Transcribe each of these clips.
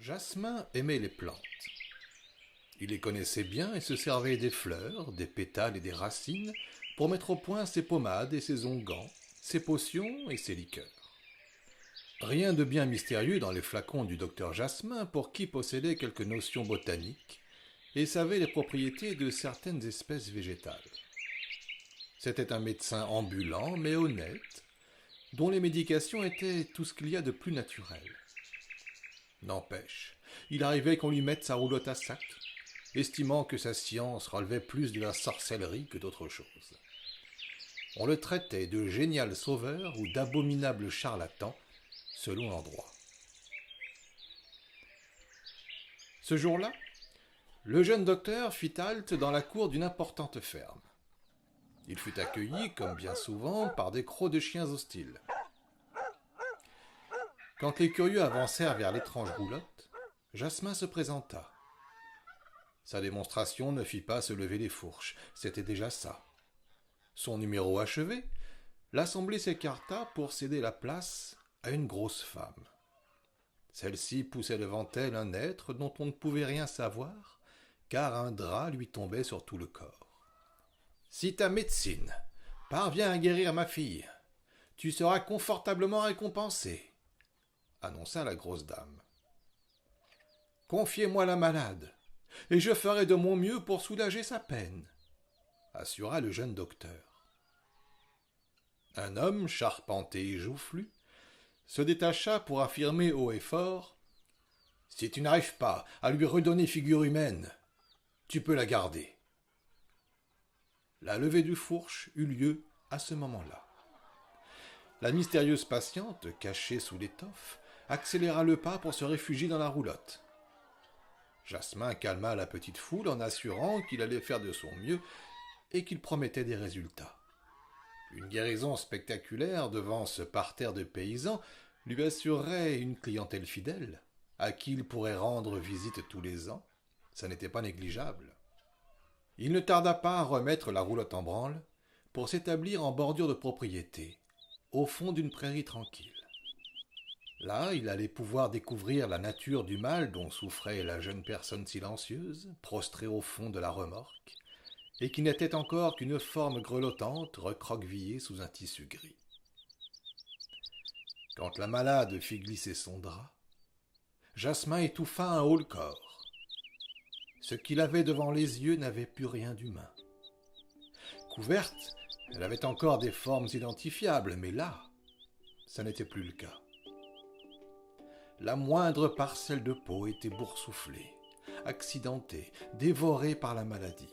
Jasmin aimait les plantes. Il les connaissait bien et se servait des fleurs, des pétales et des racines pour mettre au point ses pommades et ses onguents, ses potions et ses liqueurs. Rien de bien mystérieux dans les flacons du docteur Jasmin pour qui possédait quelques notions botaniques et savait les propriétés de certaines espèces végétales. C'était un médecin ambulant mais honnête, dont les médications étaient tout ce qu'il y a de plus naturel. N'empêche, il arrivait qu'on lui mette sa roulotte à sac, estimant que sa science relevait plus de la sorcellerie que d'autre chose. On le traitait de génial sauveur ou d'abominable charlatan, selon l'endroit. Ce jour-là, le jeune docteur fit halte dans la cour d'une importante ferme. Il fut accueilli, comme bien souvent, par des crocs de chiens hostiles. Quand les curieux avancèrent vers l'étrange roulotte, Jasmin se présenta. Sa démonstration ne fit pas se lever les fourches, c'était déjà ça. Son numéro achevé, l'assemblée s'écarta pour céder la place à une grosse femme. Celle-ci poussait devant elle un être dont on ne pouvait rien savoir, car un drap lui tombait sur tout le corps. « Si ta médecine parvient à guérir ma fille, tu seras confortablement récompensé, » annonça la grosse dame. « Confiez-moi la malade, et je ferai de mon mieux pour soulager sa peine, » assura le jeune docteur. Un homme, charpenté et joufflu, se détacha pour affirmer haut et fort « Si tu n'arrives pas à lui redonner figure humaine, tu peux la garder. » La levée du fourche eut lieu à ce moment-là. La mystérieuse patiente, cachée sous l'étoffe, accéléra le pas pour se réfugier dans la roulotte. Jasmin calma la petite foule en assurant qu'il allait faire de son mieux et qu'il promettait des résultats. Une guérison spectaculaire devant ce parterre de paysans lui assurerait une clientèle fidèle, à qui il pourrait rendre visite tous les ans. Ça n'était pas négligeable. Il ne tarda pas à remettre la roulotte en branle pour s'établir en bordure de propriété, au fond d'une prairie tranquille. Là, il allait pouvoir découvrir la nature du mal dont souffrait la jeune personne silencieuse, prostrée au fond de la remorque, et qui n'était encore qu'une forme grelottante recroquevillée sous un tissu gris. Quand la malade fit glisser son drap, Jasmin étouffa un haut-le-corps. Ce qu'il avait devant les yeux n'avait plus rien d'humain. Couverte, elle avait encore des formes identifiables, mais là, ça n'était plus le cas. La moindre parcelle de peau était boursouflée, accidentée, dévorée par la maladie.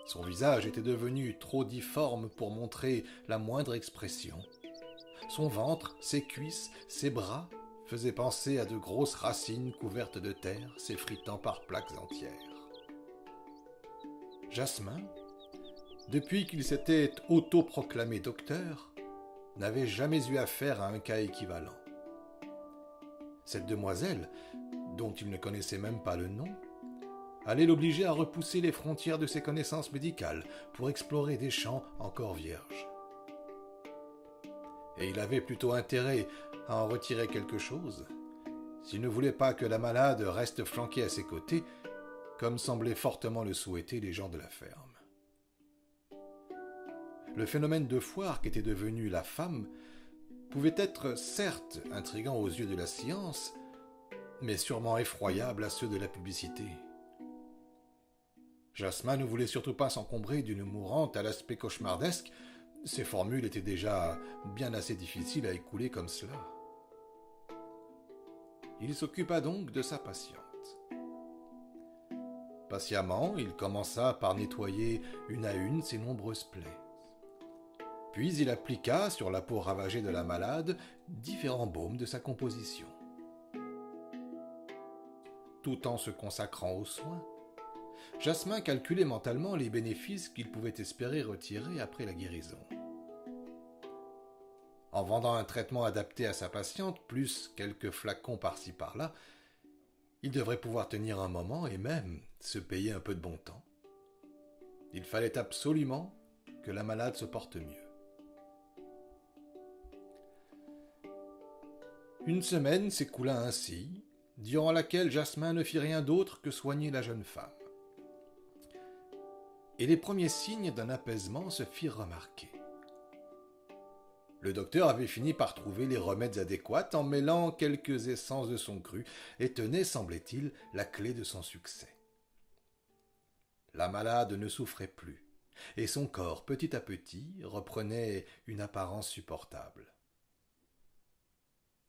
Son visage était devenu trop difforme pour montrer la moindre expression. Son ventre, ses cuisses, ses bras faisaient penser à de grosses racines couvertes de terre s'effritant par plaques entières. Jasmin, depuis qu'il s'était autoproclamé docteur, n'avait jamais eu affaire à un cas équivalent. Cette demoiselle, dont il ne connaissait même pas le nom, allait l'obliger à repousser les frontières de ses connaissances médicales pour explorer des champs encore vierges. Et il avait plutôt intérêt à en retirer quelque chose, s'il ne voulait pas que la malade reste flanquée à ses côtés, comme semblaient fortement le souhaiter les gens de la ferme. Le phénomène de foire qu'était devenue la femme pouvait être certes intriguant aux yeux de la science, mais sûrement effroyable à ceux de la publicité. Jasmin ne voulait surtout pas s'encombrer d'une mourante à l'aspect cauchemardesque. Ces formules étaient déjà bien assez difficiles à écouler comme cela. Il s'occupa donc de sa patiente. Patiemment, il commença par nettoyer une à une ses nombreuses plaies. Puis il appliqua sur la peau ravagée de la malade différents baumes de sa composition. Tout en se consacrant aux soins, Jasmin calculait mentalement les bénéfices qu'il pouvait espérer retirer après la guérison. En vendant un traitement adapté à sa patiente, plus quelques flacons par-ci par-là, il devrait pouvoir tenir un moment et même se payer un peu de bon temps. Il fallait absolument que la malade se porte mieux. Une semaine s'écoula ainsi, durant laquelle Jasmin ne fit rien d'autre que soigner la jeune femme. Et les premiers signes d'un apaisement se firent remarquer. Le docteur avait fini par trouver les remèdes adéquats en mêlant quelques essences de son cru et tenait, semblait-il, la clé de son succès. La malade ne souffrait plus, et son corps, petit à petit, reprenait une apparence supportable.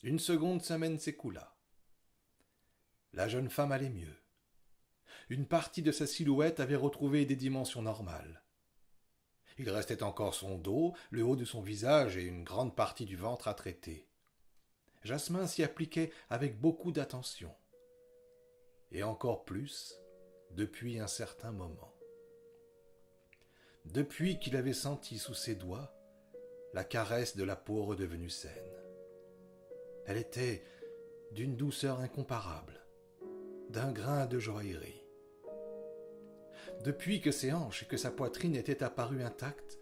Une seconde semaine s'écoula. La jeune femme allait mieux. Une partie de sa silhouette avait retrouvé des dimensions normales. Il restait encore son dos, le haut de son visage et une grande partie du ventre à traiter. Jasmin s'y appliquait avec beaucoup d'attention. Et encore plus depuis un certain moment. Depuis qu'il avait senti sous ses doigts la caresse de la peau redevenue saine. Elle était d'une douceur incomparable, d'un grain de joaillerie. Depuis que ses hanches et que sa poitrine étaient apparues intactes,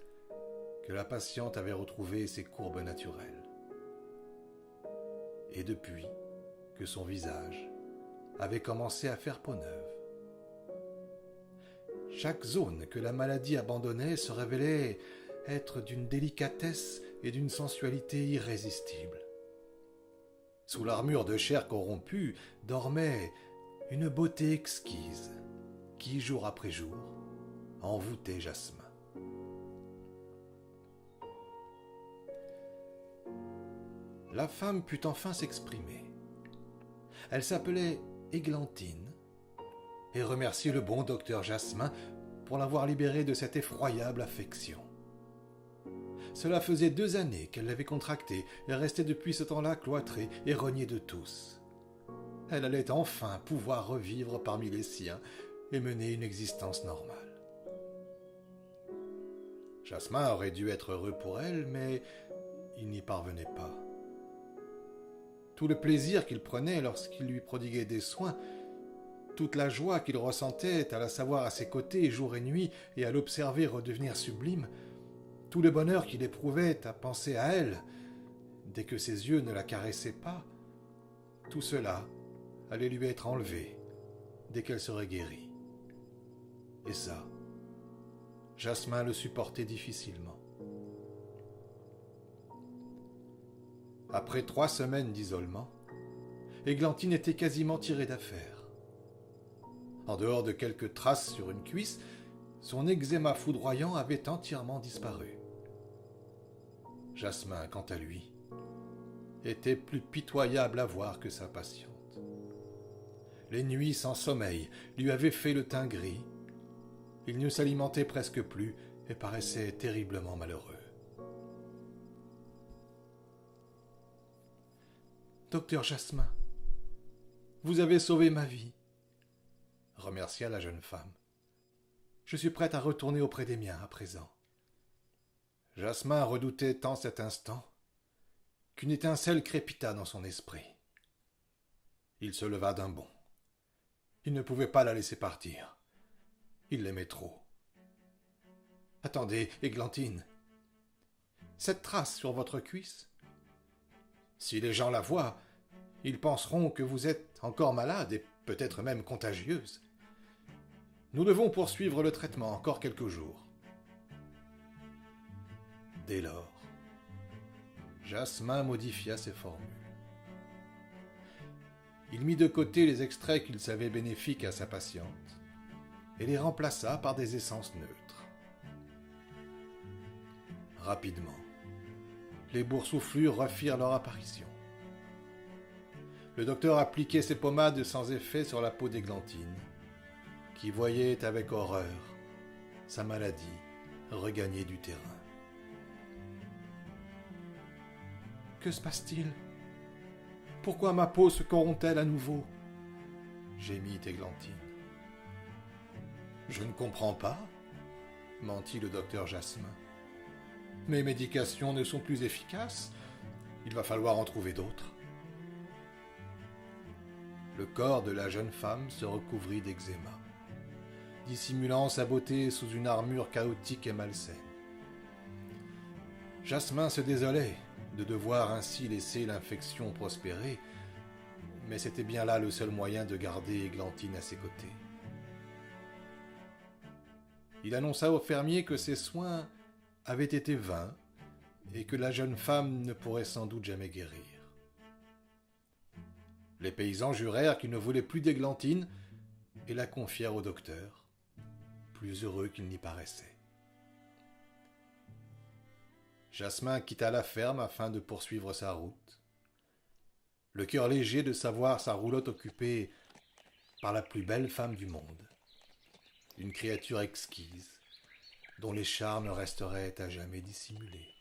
que la patiente avait retrouvé ses courbes naturelles. Et depuis que son visage avait commencé à faire peau neuve. Chaque zone que la maladie abandonnait se révélait être d'une délicatesse et d'une sensualité irrésistibles. Sous l'armure de chair corrompue dormait une beauté exquise qui, jour après jour, envoûtait Jasmin. La femme put enfin s'exprimer. Elle s'appelait Églantine et remerciait le bon docteur Jasmin pour l'avoir libérée de cette effroyable affection. Cela faisait 2 années qu'elle l'avait contractée et restait depuis ce temps-là cloîtrée et rognée de tous. Elle allait enfin pouvoir revivre parmi les siens et mener une existence normale. Jasmin aurait dû être heureux pour elle, mais il n'y parvenait pas. Tout le plaisir qu'il prenait lorsqu'il lui prodiguait des soins, toute la joie qu'il ressentait à la savoir à ses côtés jour et nuit et à l'observer redevenir sublime, tout le bonheur qu'il éprouvait à penser à elle, dès que ses yeux ne la caressaient pas, tout cela allait lui être enlevé dès qu'elle serait guérie. Et ça, Jasmin le supportait difficilement. Après 3 semaines d'isolement, Églantine était quasiment tirée d'affaire. En dehors de quelques traces sur une cuisse, son eczéma foudroyant avait entièrement disparu. Jasmin, quant à lui, était plus pitoyable à voir que sa patiente. Les nuits sans sommeil lui avaient fait le teint gris. Il ne s'alimentait presque plus et paraissait terriblement malheureux. « Docteur Jasmin, vous avez sauvé ma vie, » remercia la jeune femme. « Je suis prête à retourner auprès des miens à présent. » Jasmin redoutait tant cet instant qu'une étincelle crépita dans son esprit. Il se leva d'un bond. Il ne pouvait pas la laisser partir. Il l'aimait trop. « Attendez, Églantine. Cette trace sur votre cuisse, si les gens la voient, ils penseront que vous êtes encore malade et peut-être même contagieuse. Nous devons poursuivre le traitement encore quelques jours. » Dès lors, Jasmin modifia ses formules. Il mit de côté les extraits qu'il savait bénéfiques à sa patiente et les remplaça par des essences neutres. Rapidement, les boursouflures refirent leur apparition. Le docteur appliquait ses pommades sans effet sur la peau d'Églantine, qui voyait avec horreur sa maladie regagner du terrain. « Que se passe-t-il ? Pourquoi ma peau se corrompt-elle à nouveau ?» gémit Églantine. « Je ne comprends pas, » mentit le docteur Jasmin. « Mes médications ne sont plus efficaces. Il va falloir en trouver d'autres. » Le corps de la jeune femme se recouvrit d'eczéma, dissimulant sa beauté sous une armure chaotique et malsaine. Jasmin se désolait de devoir ainsi laisser l'infection prospérer, mais c'était bien là le seul moyen de garder Églantine à ses côtés. Il annonça au fermier que ses soins avaient été vains et que la jeune femme ne pourrait sans doute jamais guérir. Les paysans jurèrent qu'ils ne voulaient plus d'Églantine et la confièrent au docteur, plus heureux qu'il n'y paraissait. Jasmin quitta la ferme afin de poursuivre sa route, le cœur léger de savoir sa roulotte occupée par la plus belle femme du monde, une créature exquise dont les charmes resteraient à jamais dissimulés.